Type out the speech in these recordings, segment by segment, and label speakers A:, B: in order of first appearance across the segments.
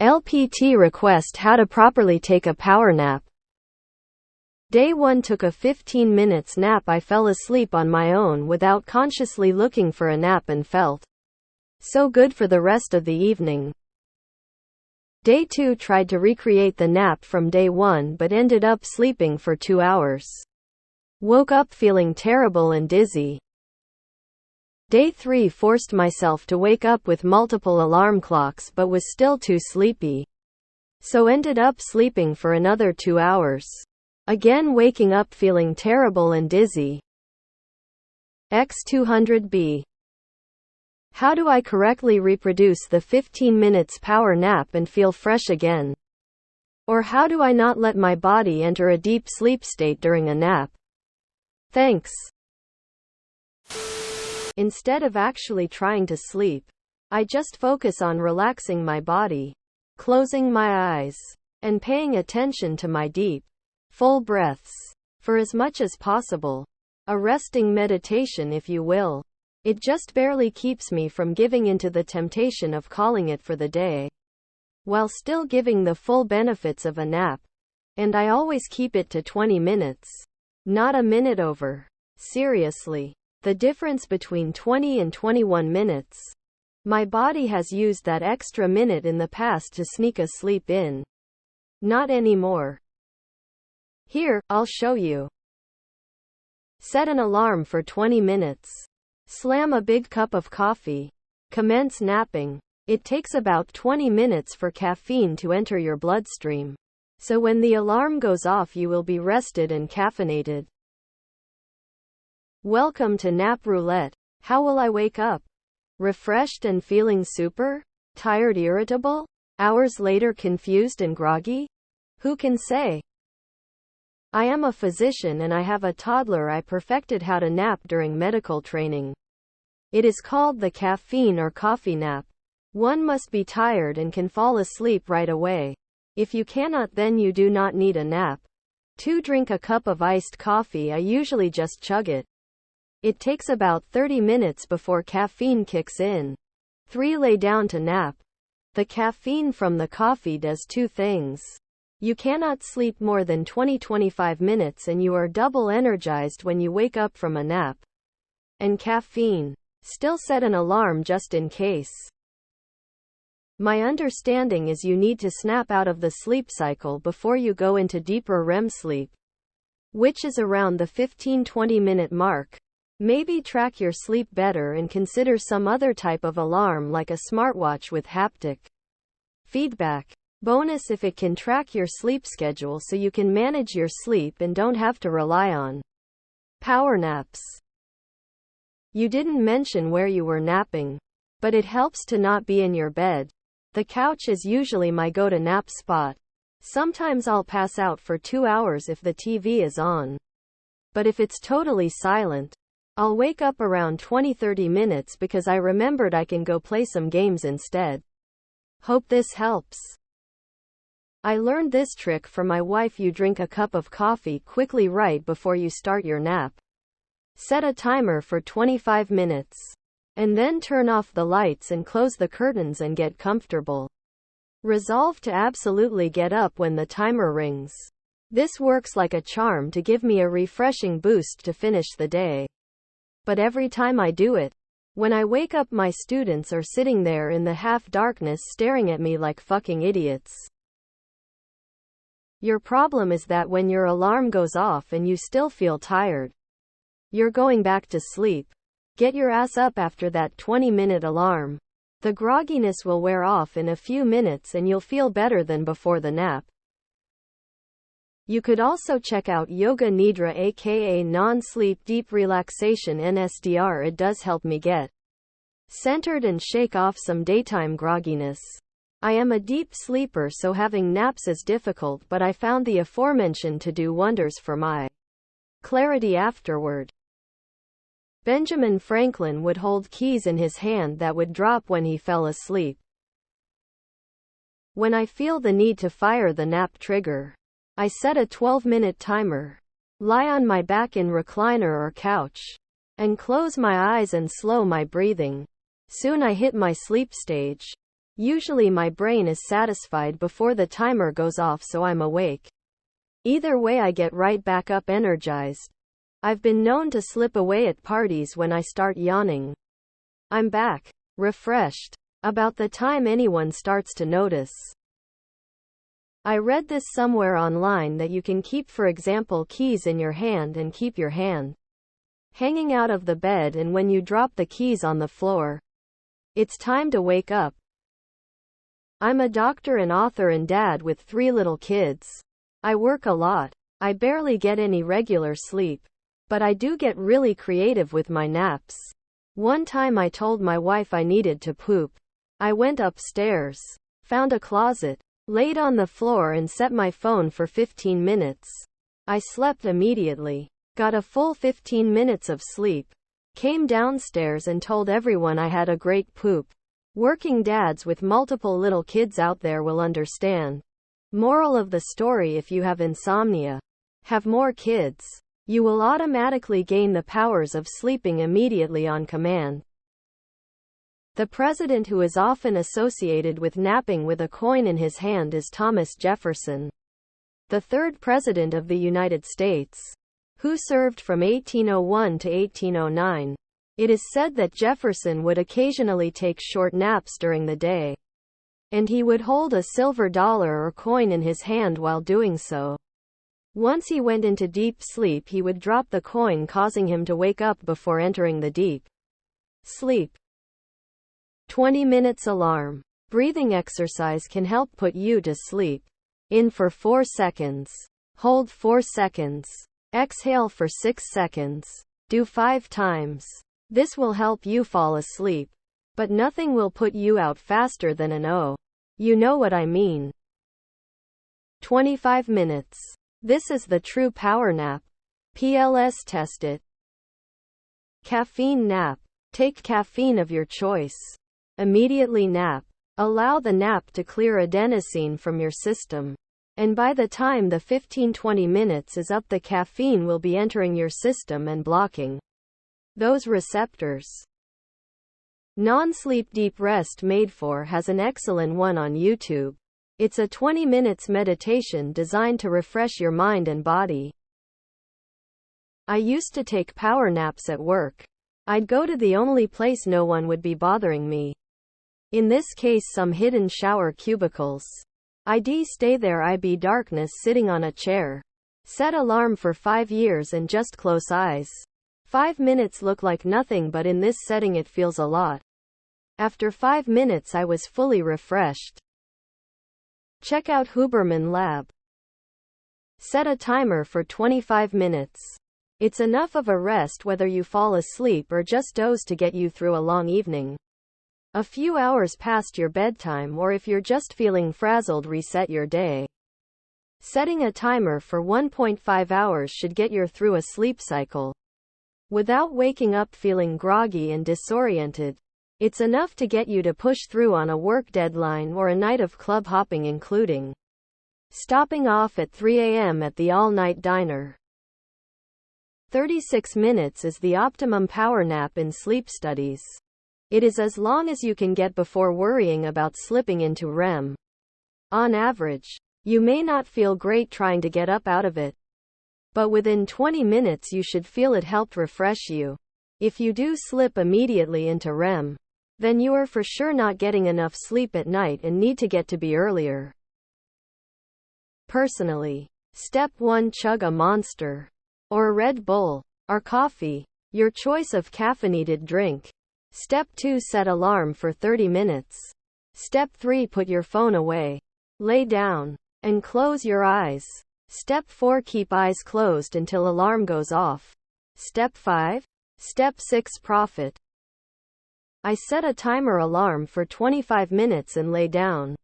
A: LPT Request: How to properly take a power nap. Day 1 took a 15 minutes nap. I fell asleep on my own without consciously looking for a nap and felt so good for the rest of the evening. Day 2 tried to recreate the nap from day 1 but ended up sleeping for 2 hours. Woke up feeling terrible and dizzy. Day 3 forced myself to wake up with multiple alarm clocks but was still too sleepy. So ended up sleeping for another 2 hours. Again waking up feeling terrible and dizzy. X200B. How do I correctly reproduce the 15 minutes power nap and feel fresh again? Or how do I not let my body enter a deep sleep state during a nap? Thanks. Instead of actually trying to sleep, I just focus on relaxing my body, closing my eyes, and paying attention to my deep, full breaths, for as much as possible. A resting meditation, if you will. It just barely keeps me from giving into the temptation of calling it for the day, while still giving the full benefits of a nap. And I always keep it to 20 minutes. Not a minute over. Seriously. The difference between 20 and 21 minutes. My body has used that extra minute in the past to sneak a sleep in. Not anymore. Here, I'll show you. Set an alarm for 20 minutes. Slam a big cup of coffee. Commence napping. It takes about 20 minutes for caffeine to enter your bloodstream. So when the alarm goes off, you will be rested and caffeinated. Welcome to Nap Roulette. How will I wake up? Refreshed and feeling super? Tired, irritable? Hours later confused and groggy? Who can say? I am a physician and I have a toddler. I perfected how to nap during medical training. It is called the caffeine or coffee nap. One must be tired and can fall asleep right away. If you cannot, then you do not need a nap. 2. Drink a cup of iced coffee. I usually just chug it. It takes about 30 minutes before caffeine kicks in. 3. Lay down to nap. The caffeine from the coffee does 2 things. You cannot sleep more than 20-25 minutes and you are double energized when you wake up from a nap. And caffeine. Still set an alarm just in case. My understanding is you need to snap out of the sleep cycle before you go into deeper REM sleep, which is around the 15-20 minute mark. Maybe track your sleep better and consider some other type of alarm like a smartwatch with haptic feedback. Bonus if it can track your sleep schedule so you can manage your sleep and don't have to rely on power naps. You didn't mention where you were napping, but it helps to not be in your bed. The couch is usually my go-to nap spot. Sometimes I'll pass out for 2 hours if the TV is on. But if it's totally silent, I'll wake up around 20-30 minutes because I remembered I can go play some games instead. Hope this helps. I learned this trick from my wife. You drink a cup of coffee quickly right before you start your nap. Set a timer for 25 minutes. And then turn off the lights and close the curtains and get comfortable. Resolve to absolutely get up when the timer rings. This works like a charm to give me a refreshing boost to finish the day. But every time I do it, when I wake up, my students are sitting there in the half-darkness staring at me like fucking idiots. Your problem is that when your alarm goes off and you still feel tired, you're going back to sleep. Get your ass up after that 20-minute alarm. The grogginess will wear off in a few minutes and you'll feel better than before the nap. You could also check out Yoga Nidra, aka non-sleep deep relaxation NSDR. It does help me get centered and shake off some daytime grogginess. I am a deep sleeper, so having naps is difficult, but I found the aforementioned to do wonders for my clarity afterward. Benjamin Franklin would hold keys in his hand that would drop when he fell asleep. When I feel the need to fire the nap trigger, I set a 12-minute timer, lie on my back in recliner or couch, and close my eyes and slow my breathing. Soon I hit my sleep stage. Usually my brain is satisfied before the timer goes off, so I'm awake. Either way, I get right back up energized. I've been known to slip away at parties when I start yawning. I'm back, refreshed, about the time anyone starts to notice. I read this somewhere online that you can keep, for example, keys in your hand and keep your hand hanging out of the bed, and when you drop the keys on the floor, it's time to wake up. I'm a doctor and author and dad with 3 little kids. I work a lot. I barely get any regular sleep. But I do get really creative with my naps. One time I told my wife I needed to poop. I went upstairs, found a closet, laid on the floor and set my phone for 15 minutes. I slept immediately, got a full 15 minutes of sleep, came downstairs and told everyone I had a great poop. Working dads with multiple little kids out there will understand. Moral of the story: if you have insomnia, have more kids. You will automatically gain the powers of sleeping immediately on command. The president who is often associated with napping with a coin in his hand is Thomas Jefferson, the 3rd president of the United States, who served from 1801 to 1809. It is said that Jefferson would occasionally take short naps during the day, and he would hold a silver dollar or coin in his hand while doing so. Once he went into deep sleep, he would drop the coin, causing him to wake up before entering the deep sleep. 20 minutes alarm. Breathing exercise can help put you to sleep. In for 4 seconds. Hold 4 seconds. Exhale for 6 seconds. Do 5 times. This will help you fall asleep. But nothing will put you out faster than an O. You know what I mean. 25 minutes. This is the true power nap. PLS test it. Caffeine nap. Take caffeine of your choice. Immediately nap. Allow the nap to clear adenosine from your system. And by the time the 15-20 minutes is up, the caffeine will be entering your system and blocking those receptors. Non-sleep deep rest made for has an excellent one on YouTube. It's a 20 minutes meditation designed to refresh your mind and body. I used to take power naps at work. I'd go to the only place no one would be bothering me. In this case, some hidden shower cubicles. I'd stay there. I'd be darkness, sitting on a chair. Set alarm for 5 years and just close eyes. 5 minutes look like nothing, but in this setting it feels a lot. After 5 minutes I was fully refreshed. Check out Huberman Lab. Set a timer for 25 minutes. It's enough of a rest whether you fall asleep or just doze to get you through a long evening. A few hours past your bedtime, or if you're just feeling frazzled, reset your day. Setting a timer for 1.5 hours should get you through a sleep cycle without waking up feeling groggy and disoriented. It's enough to get you to push through on a work deadline or a night of club hopping, including stopping off at 3 a.m. at the all-night diner. 36 minutes is the optimum power nap in sleep studies. It is as long as you can get before worrying about slipping into REM. On average, you may not feel great trying to get up out of it, but within 20 minutes you should feel it helped refresh you. If you do slip immediately into REM, then you are for sure not getting enough sleep at night and need to get to bed earlier. Personally, Step 1: chug a Monster or Red Bull or coffee, your choice of caffeinated drink. Step 2: set alarm for 30 minutes. Step 3: put your phone away. Lay down and close your eyes. Step 4: keep eyes closed until alarm goes off. Step 5. Step 6: profit. I set a timer alarm for 25 minutes and lay down.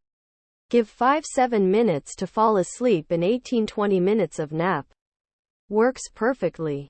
A: Give 5-7 minutes to fall asleep and 18-20 minutes of nap. Works perfectly.